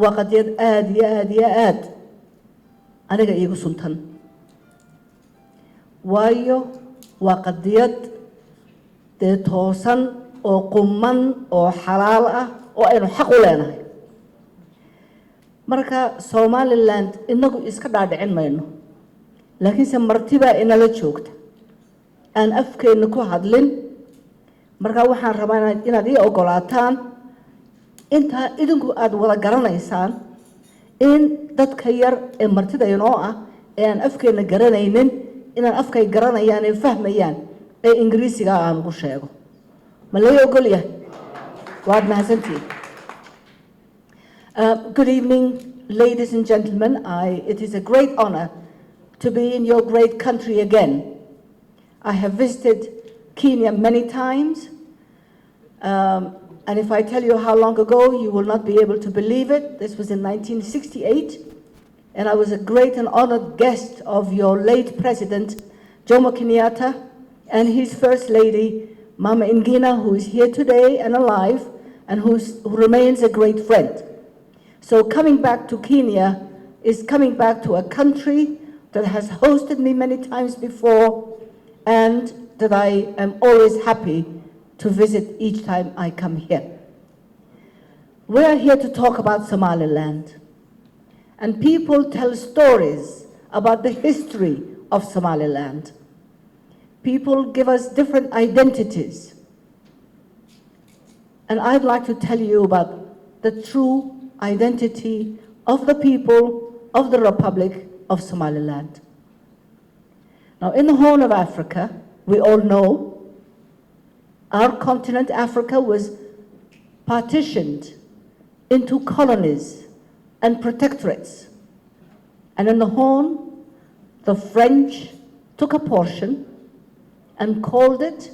waa qadiyad aad iyo aad iyo aad aniga iigu suntan waayo waa qadiyad dee toosan oo quman oo xalaal ah oo aynu xaq u leenahay marka Somaliland inagu iska dhaadhicin mayno laakiinse martibaa inala joogta aan afkeena ku hadlin marka waxaan rabaa inaad ii ogolaataan inta idinku aad wada garanaysaan in dadka yar ee martida inoo ah ee aan afkeena garanaynin inaan afkay garanayaan ee fahmayaan ee ingiriisiga aan ugu sheego ma la ogol yahay waad mahadsantihiin Good evening, ladies and gentlemen. It is a great honor to be in your great country again. I have visited Kenya many times, and if I tell you how long ago, you will not be able to believe it. This was in 1968, and I was a great and honored guest of your late President, Jomo Kenyatta, and his First Lady, Mama Ngina, who is here today and alive, and who remains a great friend. So coming back to Kenya is coming back to a country that has hosted me many times before and that I am always happy to visit each time I come here. We are here to talk about Somaliland, and people tell stories about the history of Somaliland. People give us different identities, and I'd like to tell you about the true identity of the people of the Republic of Somaliland. Now, in the Horn of Africa, we all know our continent, Africa, was partitioned into colonies and protectorates. And in the Horn, the French took a portion and called it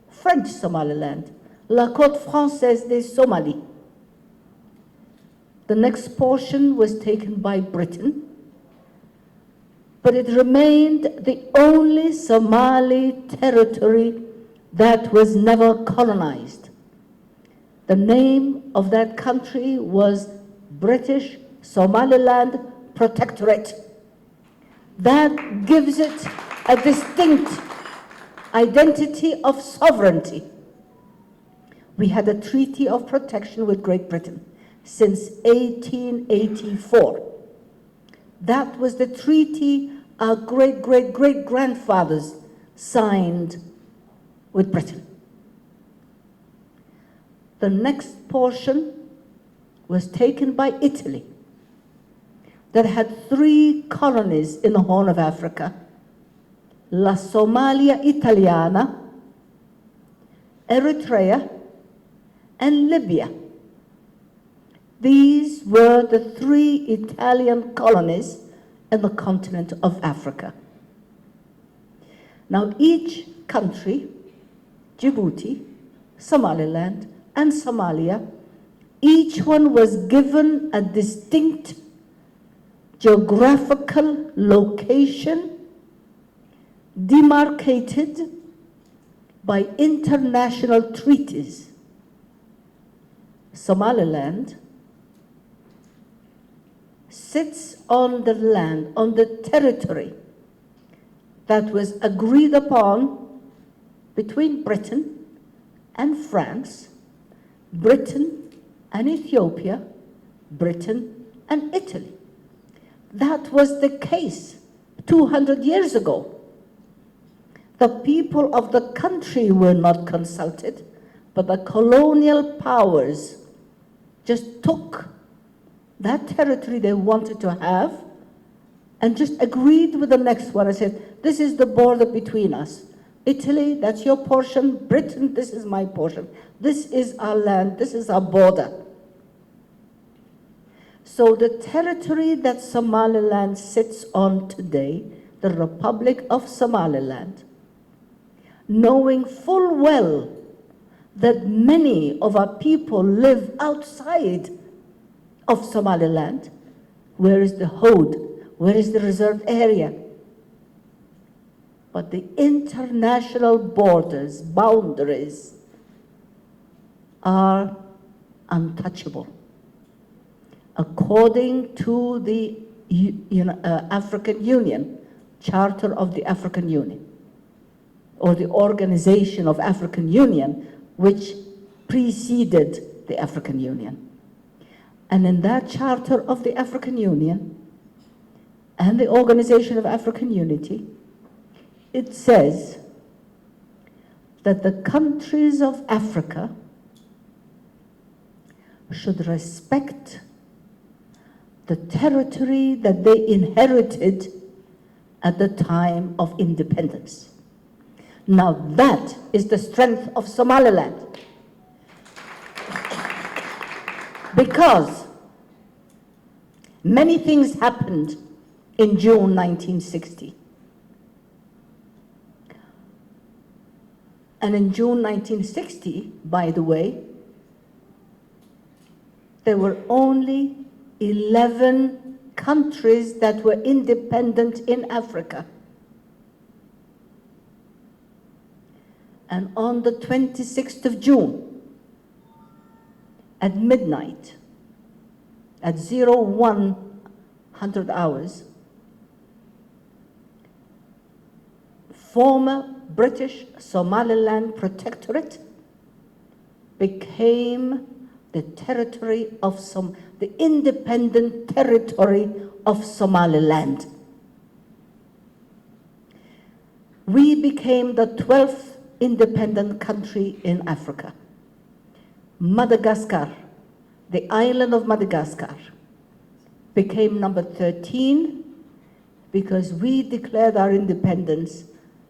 French Somaliland, la côte française des Somalie. The next portion was taken by Britain, but it remained the only Somali territory that was never colonized. The name of that country was British Somaliland Protectorate. That gives it a distinct identity of sovereignty. We had a treaty of protection with Great Britain since 1884. That was the treaty our great-great-great-grandfathers signed with Britain. The next portion was taken by Italy, that had 3 colonies in the Horn of Africa: La Somalia Italiana, Eritrea, and Libya. These were the 3 Italian colonies in the continent of Africa. Now, each country, Djibouti, Somaliland, and Somalia, each one was given a distinct geographical location demarcated by international treaties. Somaliland sits on the land, on the territory that was agreed upon between Britain and France, Britain and Ethiopia, Britain and Italy. That was the case 200 years ago. The people of the country were not consulted, but the colonial powers just took that territory they wanted to have and just agreed with the next one and said, this is the border between us. Italy, that's your portion. Britain, this is my portion. This is our land. This is our border. So the territory that Somaliland sits on today, the Republic of Somaliland, knowing full well that many of our people live outside of Somaliland. Where is the Hode? Where is the reserved area? But the international borders, boundaries, are untouchable. according to the African Union, Charter of the African Union, or the Organization of African Union, which preceded the African Union. And in that Charter of the African Union and the Organization of African Unity, it says that the countries of Africa should respect the territory that they inherited at the time of independence. Now that is the strength of Somaliland. Because many things happened in June 1960. And in June 1960, by the way, there were only 11 countries that were independent in Africa. And on the 26th of June, at midnight, at 0100 hours, former British Somaliland Protectorate became the territory of the independent territory of Somaliland. We became the 12th independent country in Africa. Madagascar, the island of Madagascar, became number 13 because we declared our independence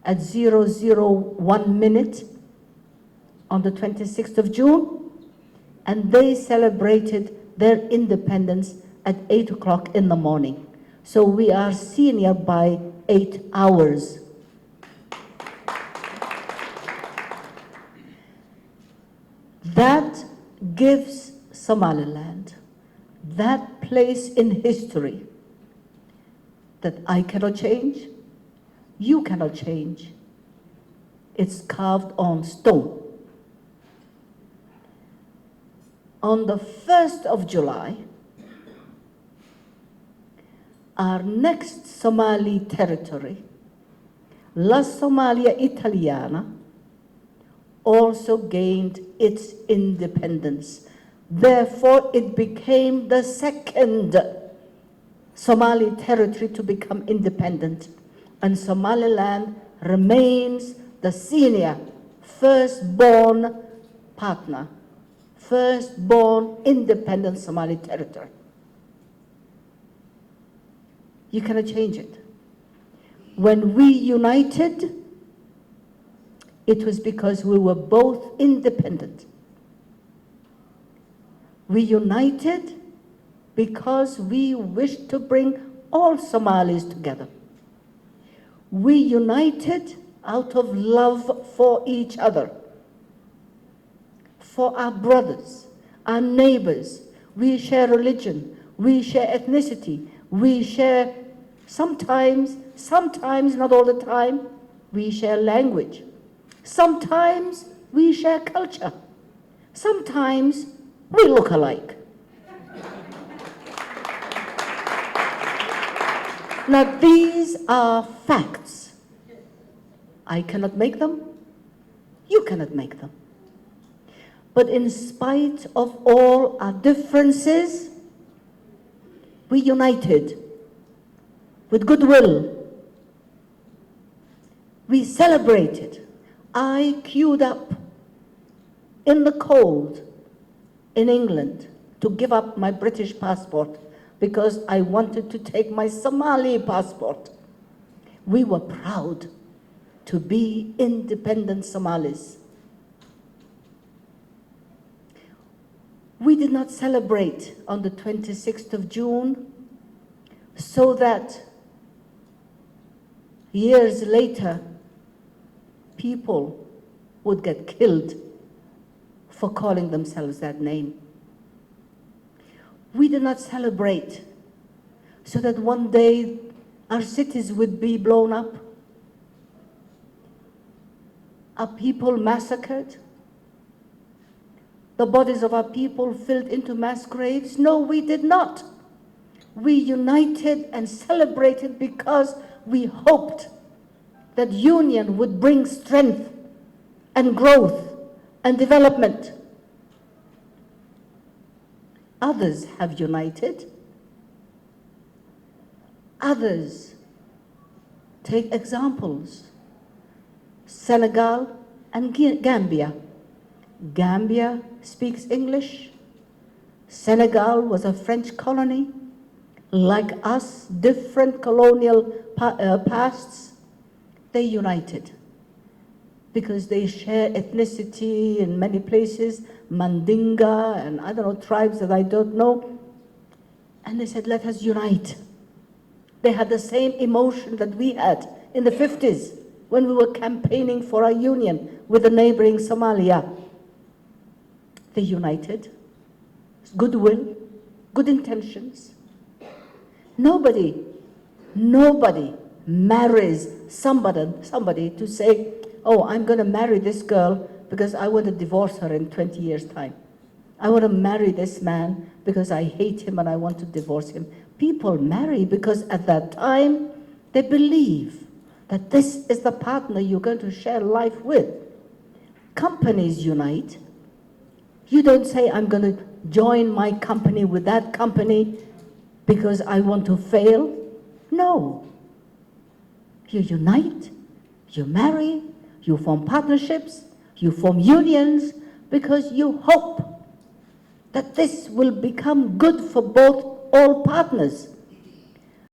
at 001 minute on the 26th of June, and they celebrated their independence at 8 o'clock in the morning. So we are senior by 8 hours. That gives Somaliland that place in history that I cannot change, you cannot change. It's carved on stone. On the 1st of July, our next Somali territory, La Somalia Italiana, also gained its independence. Therefore, it became the second Somali territory to become independent. And Somaliland remains the senior, firstborn partner, firstborn independent Somali territory. You cannot change it. When we united, it was because we were both independent. We united because we wished to bring all Somalis together. We united out of love for each other, for our brothers, our neighbors. We share religion, we share ethnicity, we share sometimes, not all the time, we share language. Sometimes we share culture. Sometimes we look alike. Now these are facts. I cannot make them. You cannot make them. But in spite of all our differences, we united with goodwill. We celebrated. I queued up in the cold in England to give up my British passport because I wanted to take my Somali passport. We were proud to be independent Somalis. We did not celebrate on the 26th of June so that years later people would get killed for calling themselves that name. We did not celebrate so that one day our cities would be blown up, our people massacred. the bodies of our people filled into mass graves? No, we did not. We united and celebrated because we hoped that union would bring strength and growth and development. Others have united. Others, take examples. Senegal and Gambia. Gambia speaks English. Senegal was a French colony. Like us, different colonial pasts, they united because they share ethnicity in many places, Mandinga and I don't know, tribes that I don't know. And they said, let us unite. They had the same emotion that we had in the 50s when we were campaigning for our union with the neighboring Somalia. They united. Goodwill, good intentions. Nobody marries somebody to say, oh, I'm going to marry this girl because I want to divorce her in 20 years' time. I want to marry this man because I hate him and I want to divorce him. People marry because at that time they believe that this is the partner you're going to share life with. Companies unite. You don't say, I'm going to join my company with that company because I want to fail. No. You unite, you marry, you form partnerships, you form unions because you hope that this will become good for all partners.